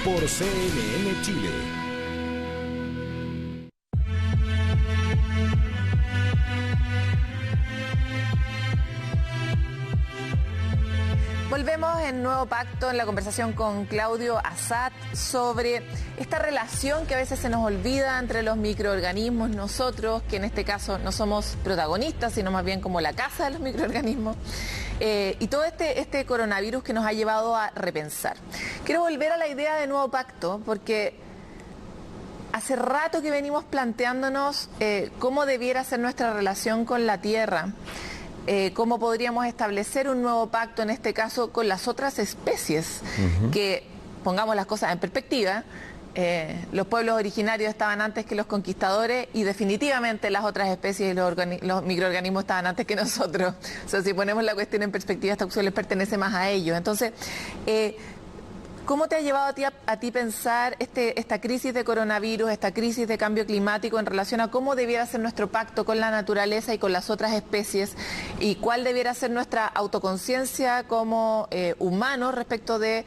por CNN Chile. Volvemos en Nuevo Pacto en la conversación con Claudio Assad sobre esta relación que a veces se nos olvida entre los microorganismos, nosotros, que en este caso no somos protagonistas, sino más bien como la casa de los microorganismos, y todo este coronavirus que nos ha llevado a repensar. Quiero volver a la idea de Nuevo Pacto porque hace rato que venimos planteándonos cómo debiera ser nuestra relación con la Tierra. Cómo podríamos establecer un nuevo pacto, en este caso, con las otras especies, que, pongamos las cosas en perspectiva, los pueblos originarios estaban antes que los conquistadores y definitivamente las otras especies y los microorganismos estaban antes que nosotros. O sea, si ponemos la cuestión en perspectiva, esta opción les pertenece más a ellos. Entonces, ¿cómo te ha llevado a ti pensar esta crisis de coronavirus, esta crisis de cambio climático en relación a cómo debiera ser nuestro pacto con la naturaleza y con las otras especies y cuál debiera ser nuestra autoconciencia como humanos respecto de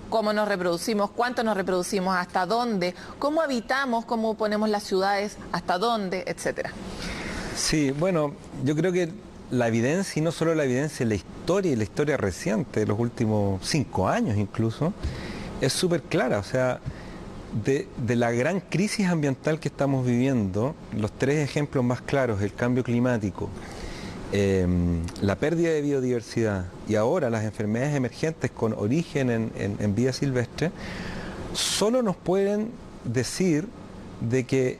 cómo nos reproducimos, cuánto nos reproducimos, hasta dónde, cómo habitamos, cómo ponemos las ciudades, hasta dónde, etcétera? Sí, bueno, yo creo que la evidencia, y no solo la evidencia, la historia y la historia reciente de los últimos 5 años incluso, es súper clara. O sea, de la gran crisis ambiental que estamos viviendo, los 3 ejemplos más claros, el cambio climático, la pérdida de biodiversidad y ahora las enfermedades emergentes con origen en vida silvestre, solo nos pueden decir de que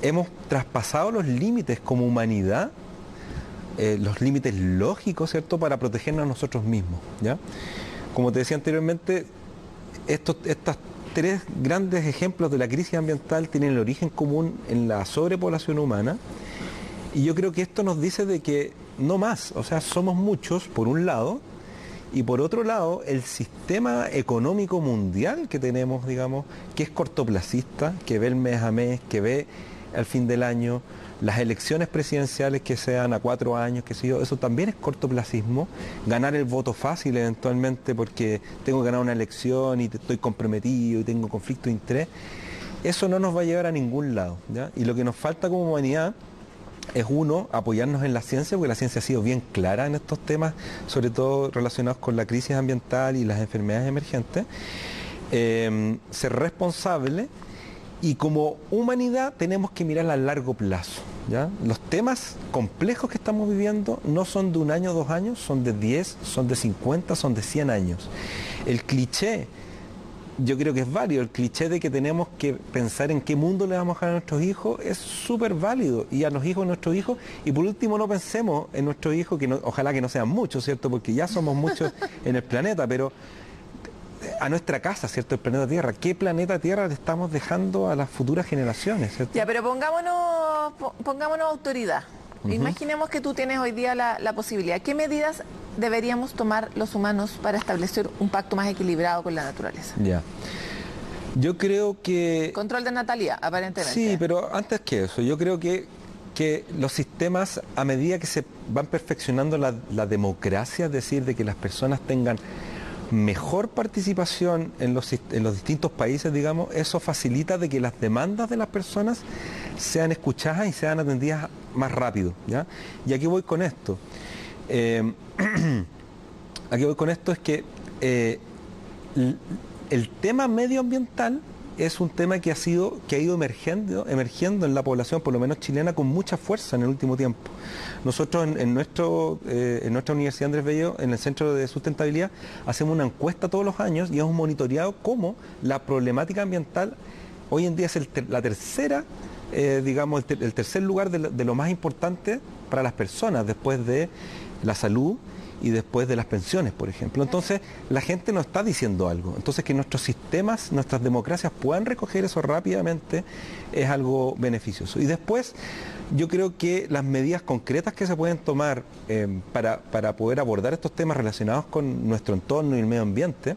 hemos traspasado los límites como humanidad, los límites lógicos, ¿cierto?, para protegernos a nosotros mismos, ¿ya? Como te decía anteriormente, estos 3 grandes ejemplos de la crisis ambiental tienen el origen común en la sobrepoblación humana, y yo creo que esto nos dice de que no más, o sea, somos muchos, por un lado, y por otro lado, el sistema económico mundial que tenemos, digamos, que es cortoplacista, que ve el mes a mes, que ve al fin del año, las elecciones presidenciales que sean a 4 años, qué sé yo, eso también es cortoplacismo. Ganar el voto fácil eventualmente porque tengo que ganar una elección y estoy comprometido y tengo conflicto de interés, eso no nos va a llevar a ningún lado, ¿ya? Y lo que nos falta como humanidad es, uno, apoyarnos en la ciencia, porque la ciencia ha sido bien clara en estos temas, sobre todo relacionados con la crisis ambiental y las enfermedades emergentes, ser responsable. Y como humanidad tenemos que mirar a largo plazo, ¿ya? Los temas complejos que estamos viviendo no son de 1 año, 2 años, son de 10, son de 50, son de 100 años. El cliché, yo creo que es válido, el cliché de que tenemos que pensar en qué mundo le vamos a dejar a nuestros hijos es súper válido, y a los hijos de nuestros hijos, y por último no pensemos en nuestros hijos, que no, ojalá que no sean muchos, ¿cierto?, porque ya somos muchos en el planeta, pero a nuestra casa, ¿cierto?, el planeta Tierra. ¿Qué planeta Tierra le estamos dejando a las futuras generaciones, ¿cierto? Ya, pero pongámonos autoridad. Imaginemos que tú tienes hoy día la posibilidad. ¿Qué medidas deberíamos tomar los humanos para establecer un pacto más equilibrado con la naturaleza? Ya. Yo creo que... Control de natalidad, aparentemente. Sí, pero antes que eso, yo creo que los sistemas, a medida que se van perfeccionando la democracia, es decir, de que las personas tengan mejor participación en los distintos países, digamos, eso facilita de que las demandas de las personas sean escuchadas y sean atendidas más rápido, ¿ya? Y aquí voy con esto. Aquí voy con esto es que el tema medioambiental es un tema que ha ido emergiendo en la población, por lo menos chilena, con mucha fuerza en el último tiempo. Nosotros en nuestra Universidad Andrés Bello, en el Centro de Sustentabilidad, hacemos una encuesta todos los años y hemos monitoreado cómo la problemática ambiental hoy en día es la tercera, digamos, el tercer lugar de lo más importante para las personas, después de la salud y después de las pensiones, por ejemplo. Entonces, la gente nos está diciendo algo. Entonces, que nuestros sistemas, nuestras democracias puedan recoger eso rápidamente es algo beneficioso. Y después, yo creo que las medidas concretas que se pueden tomar para poder abordar estos temas relacionados con nuestro entorno y el medio ambiente,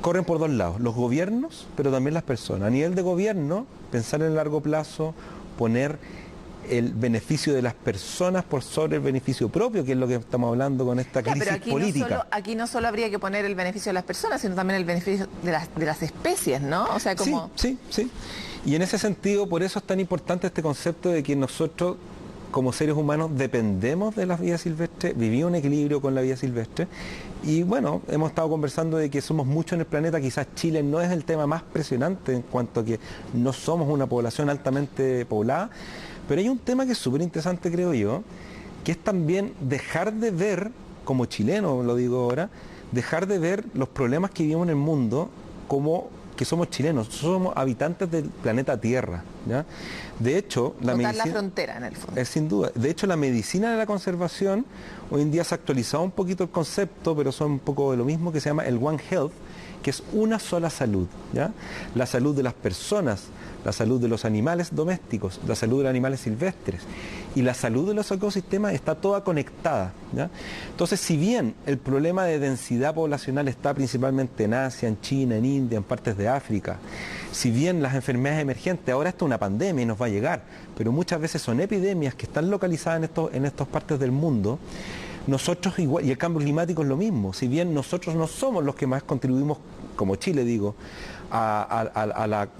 corren por 2 lados, los gobiernos, pero también las personas. A nivel de gobierno, pensar en el largo plazo, poner el beneficio de las personas por sobre el beneficio propio, que es lo que estamos hablando con esta crisis pero aquí política. aquí no solo habría que poner el beneficio de las personas, sino también el beneficio de las especies, ¿no? O sea, como... Sí. Y en ese sentido, por eso es tan importante este concepto de que nosotros, como seres humanos, dependemos de la vida silvestre, vivimos en equilibrio con la vida silvestre. Y bueno, hemos estado conversando de que somos muchos en el planeta, quizás Chile no es el tema más presionante en cuanto a que no somos una población altamente poblada, pero hay un tema que es súper interesante, creo yo, que es también dejar de ver, como chileno lo digo ahora, dejar de ver los problemas que vivimos en el mundo como que somos chilenos, somos habitantes del planeta Tierra, ¿ya? De hecho, la medicina... la frontera, en el fondo. Es sin duda. De hecho, la medicina de la conservación, hoy en día se ha actualizado un poquito el concepto, pero son un poco de lo mismo, que se llama el One Health, que es una sola salud, ¿ya? La salud de las personas, la salud de los animales domésticos, la salud de los animales silvestres y la salud de los ecosistemas está toda conectada, ¿ya? Entonces, si bien el problema de densidad poblacional está principalmente en Asia, en China, en India, en partes de África, si bien las enfermedades emergentes, ahora esto es una pandemia y nos va a llegar, pero muchas veces son epidemias que están localizadas en estas partes del mundo, nosotros igual, y el cambio climático es lo mismo, si bien nosotros no somos los que más contribuimos, como Chile digo,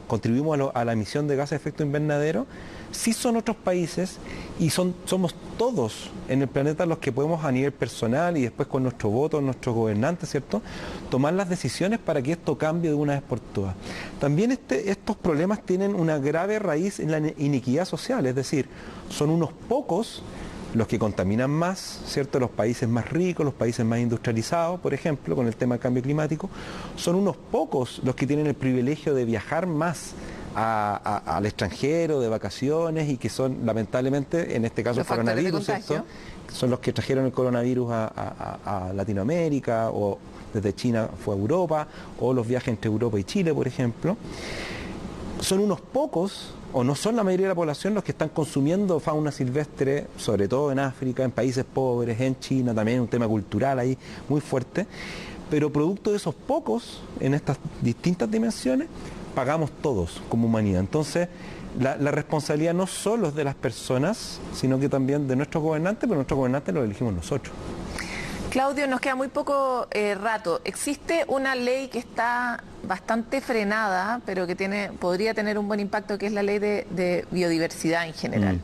contribuimos a la emisión de gases de efecto invernadero, sí son otros países y somos todos en el planeta los que podemos a nivel personal y después con nuestro voto, nuestros gobernantes, ¿cierto?, tomar las decisiones para que esto cambie de una vez por todas. También estos problemas tienen una grave raíz en la iniquidad social, es decir, son unos pocos los que contaminan más, ¿cierto? Los países más ricos, los países más industrializados, por ejemplo, con el tema del cambio climático, son unos pocos los que tienen el privilegio de viajar más al extranjero, de vacaciones, y que son, lamentablemente, en este caso el coronavirus, ¿cierto?, son los que trajeron el coronavirus a Latinoamérica, o desde China fue a Europa, o los viajes entre Europa y Chile, por ejemplo. Son unos pocos, o no son la mayoría de la población, los que están consumiendo fauna silvestre, sobre todo en África, en países pobres, en China, también un tema cultural ahí muy fuerte, pero producto de esos pocos, en estas distintas dimensiones, pagamos todos como humanidad. Entonces, la responsabilidad no solo es de las personas, sino que también de nuestros gobernantes, pero nuestros gobernantes los elegimos nosotros. Claudio, nos queda muy poco rato. Existe una ley que está bastante frenada, pero que podría tener un buen impacto, que es la ley de biodiversidad en general.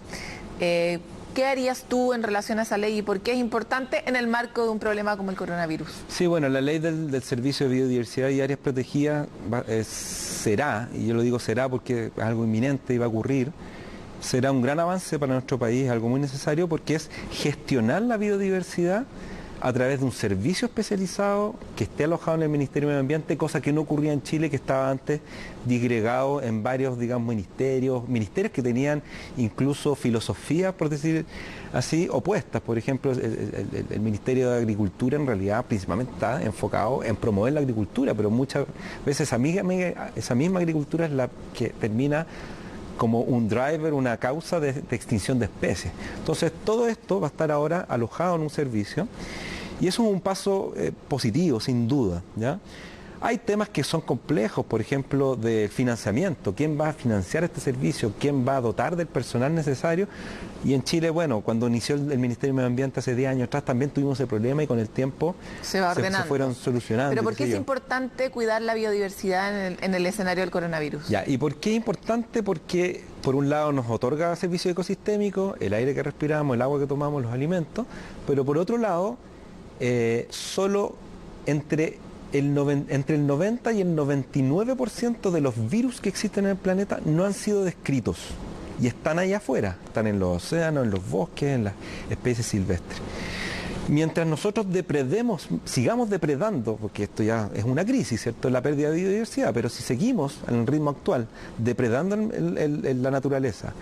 ¿Qué harías tú en relación a esa ley y por qué es importante en el marco de un problema como el coronavirus? Sí, bueno, la ley del Servicio de Biodiversidad y Áreas Protegidas será, y yo lo digo será porque es algo inminente y va a ocurrir, será un gran avance para nuestro país, algo muy necesario, porque es gestionar la biodiversidad a través de un servicio especializado que esté alojado en el Ministerio de Medio Ambiente, cosa que no ocurría en Chile, que estaba antes disgregado en varios, digamos, ministerios que tenían incluso filosofías, por decir así, opuestas. Por ejemplo, el Ministerio de Agricultura en realidad principalmente está enfocado en promover la agricultura, pero muchas veces esa misma agricultura es la que termina como un driver, una causa de extinción de especies. Entonces, todo esto va a estar ahora alojado en un servicio y eso es un paso positivo, sin duda, ¿ya? Hay temas que son complejos, por ejemplo, de financiamiento. ¿Quién va a financiar este servicio? ¿Quién va a dotar del personal necesario? Y en Chile, bueno, cuando inició el Ministerio de Medio Ambiente hace 10 años atrás, también tuvimos ese problema y con el tiempo se fueron solucionando. ¿Pero por qué es importante cuidar la biodiversidad en el escenario del coronavirus? Ya, ¿y por qué es importante? Porque, por un lado, nos otorga servicios ecosistémicos, el aire que respiramos, el agua que tomamos, los alimentos, pero por otro lado, solo entre el 90 y el 99% de los virus que existen en el planeta no han sido descritos y están allá afuera, están en los océanos, en los bosques, en las especies silvestres. Mientras nosotros sigamos depredando, porque esto ya es una crisis, ¿cierto?, la pérdida de biodiversidad, pero si seguimos en el ritmo actual, depredando la naturaleza,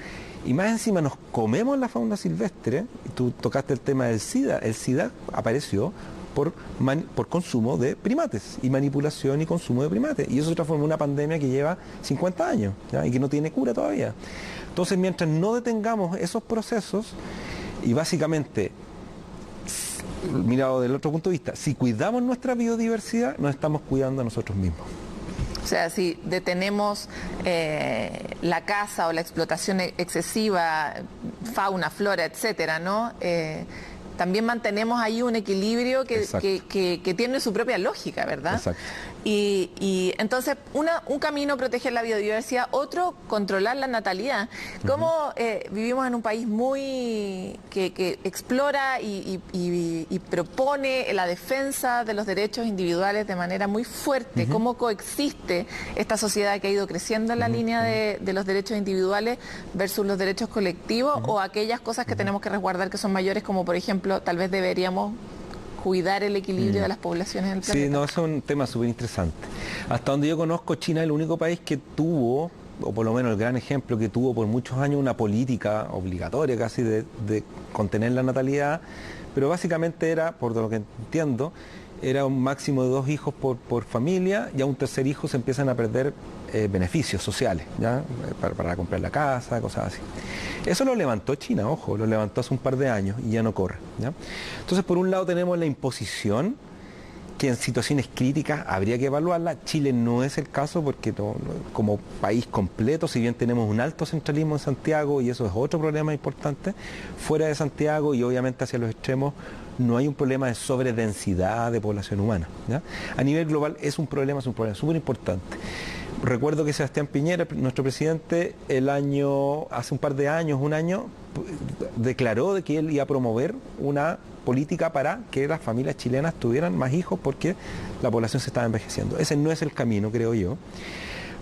y más encima nos comemos la fauna silvestre, tú tocaste el tema del SIDA, el SIDA apareció por consumo de primates y manipulación y consumo de primates. Y eso se transformó en una pandemia que lleva 50 años, ¿ya?, y que no tiene cura todavía. Entonces, mientras no detengamos esos procesos, y básicamente, mirado del otro punto de vista, si cuidamos nuestra biodiversidad, nos estamos cuidando a nosotros mismos. O sea, si detenemos la caza o la explotación excesiva, fauna, flora, etcétera, ¿no? También mantenemos ahí un equilibrio que tiene su propia lógica, ¿verdad? Exacto. Y entonces, un camino proteger la biodiversidad, otro controlar la natalidad. Como vivimos en un país muy que explora y propone la defensa de los derechos individuales de manera muy fuerte, cómo coexiste esta sociedad que ha ido creciendo en la línea de los derechos individuales versus los derechos colectivos, o aquellas cosas que tenemos que resguardar que son mayores, como por ejemplo, tal vez deberíamos cuidar el equilibrio de las poblaciones del planeta. Sí, no, eso es un tema súper interesante. Hasta donde yo conozco, China es el único país que tuvo, o por lo menos el gran ejemplo que tuvo por muchos años, una política obligatoria casi de contener la natalidad, pero básicamente era, por lo que entiendo, era un máximo de 2 hijos por familia, y a un tercer hijo se empiezan a perder beneficios sociales, ¿ya? Para comprar la casa, cosas así. Eso lo levantó China, ojo, lo levantó hace un par de años y ya no corre, ¿ya? Entonces, por un lado tenemos la imposición, que en situaciones críticas habría que evaluarla. Chile no es el caso porque como país completo, si bien tenemos un alto centralismo en Santiago, y eso es otro problema importante, fuera de Santiago y obviamente hacia los extremos, no hay un problema de sobredensidad de población humana, ¿ya? A nivel global es un problema súper importante. Recuerdo que Sebastián Piñera, nuestro presidente, hace un par de años, un año, declaró de que él iba a promover una política para que las familias chilenas tuvieran más hijos porque la población se estaba envejeciendo. Ese no es el camino, creo yo.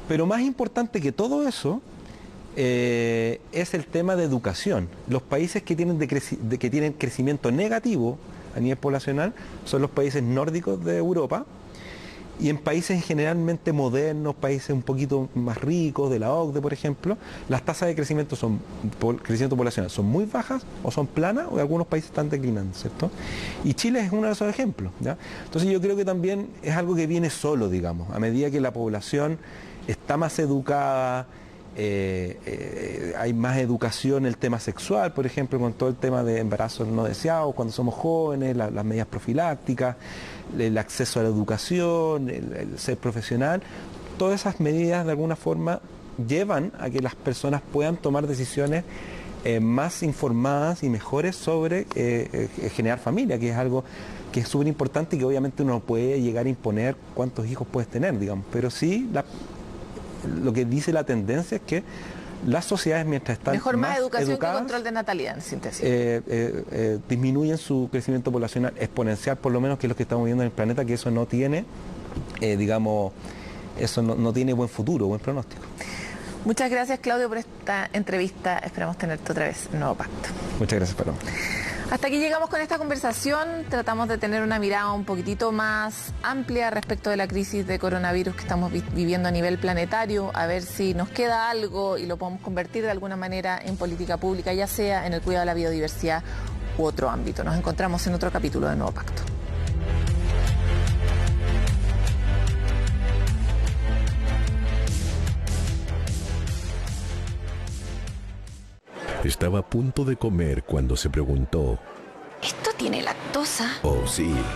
Pero más importante que todo eso es el tema de educación. Los países que tienen crecimiento negativo a nivel poblacional son los países nórdicos de Europa, y en países generalmente modernos, países un poquito más ricos, de la OCDE, por ejemplo, las tasas de crecimiento poblacional son muy bajas, o son planas, o algunos países están declinando, ¿cierto? Y Chile es uno de esos ejemplos, ¿ya? Entonces yo creo que también es algo que viene solo, digamos, a medida que la población está más educada, hay más educación en el tema sexual, por ejemplo, con todo el tema de embarazos no deseados cuando somos jóvenes, las medidas profilácticas, el acceso a la educación, el ser profesional. Todas esas medidas de alguna forma llevan a que las personas puedan tomar decisiones más informadas y mejores sobre generar familia, que es algo que es súper importante y que obviamente uno no puede llegar a imponer cuántos hijos puedes tener, digamos, pero sí lo que dice la tendencia es que las sociedades, mientras están más educación educadas, que control de natalidad, en síntesis. Disminuyen su crecimiento poblacional exponencial, por lo menos, que es lo que estamos viendo en el planeta, que eso no tiene, eso no tiene buen futuro, buen pronóstico. Muchas gracias, Claudio, por esta entrevista. Esperamos tenerte otra vez en Nuevo Pacto. Muchas gracias, Paloma. Hasta aquí llegamos con esta conversación. Tratamos de tener una mirada un poquitito más amplia respecto de la crisis de coronavirus que estamos viviendo a nivel planetario, a ver si nos queda algo y lo podemos convertir de alguna manera en política pública, ya sea en el cuidado de la biodiversidad u otro ámbito. Nos encontramos en otro capítulo de Nuevo Pacto. Estaba a punto de comer cuando se preguntó: ¿Esto tiene lactosa? oh sí,